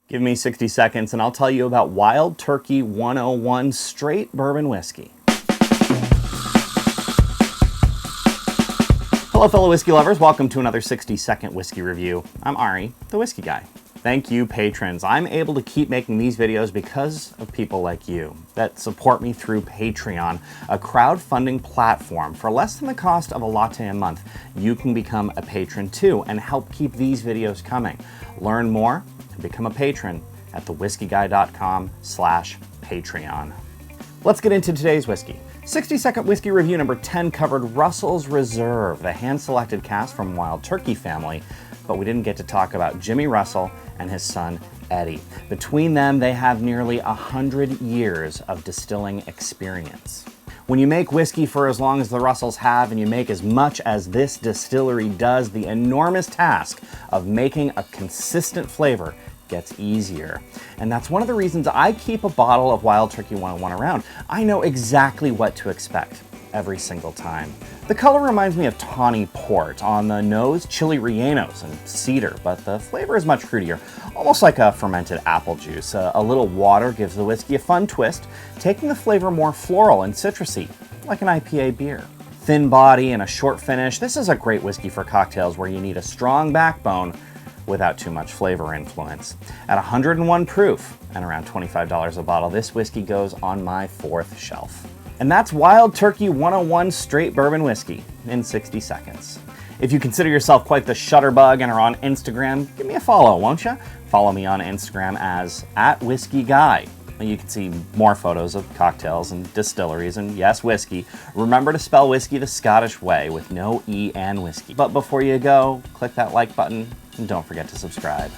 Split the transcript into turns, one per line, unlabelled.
Give me 60 seconds and I'll tell you about Wild Turkey 101 Straight Bourbon Whiskey. Hello fellow whiskey lovers, welcome to another 60-second whiskey review. I'm Ari, the Whisky Guy. Thank you patrons. I'm able to keep making these videos because of people like you that support me through Patreon, a crowdfunding platform. For less than the cost of a latte a month, you can become a patron too and help keep these videos coming. Learn more and become a patron at thewhiskyguy.com/Patreon. Let's get into today's whiskey. 60-second whiskey review number 10 covered Russell's Reserve, the hand-selected cask from Wild Turkey family, but we didn't get to talk about Jimmy Russell and his son, Eddie. Between them, they have nearly 100 years of distilling experience. When you make whiskey for as long as the Russells have, and you make as much as this distillery does, the enormous task of making a consistent flavor gets easier. And that's one of the reasons I keep a bottle of Wild Turkey 101 around. I know exactly what to expect every single time. The color reminds me of tawny port. On the nose, chili rellenos and cedar, but the flavor is much fruitier, almost like a fermented apple juice. A little water gives the whiskey a fun twist, taking the flavor more floral and citrusy, like an IPA beer. Thin body and a short finish, this is a great whiskey for cocktails where you need a strong backbone without too much flavor influence. At 101 proof and around $25 a bottle, this whiskey goes on my fourth shelf. And that's Wild Turkey 101 Straight Bourbon Whiskey in 60 seconds. If you consider yourself quite the shutterbug and are on Instagram, give me a follow, won't you? Follow me on Instagram as @WhiskyGuy. You can see more photos of cocktails and distilleries and, yes, whiskey. Remember to spell whiskey the Scottish way with no E and whiskey. But before you go, click that like button and don't forget to subscribe.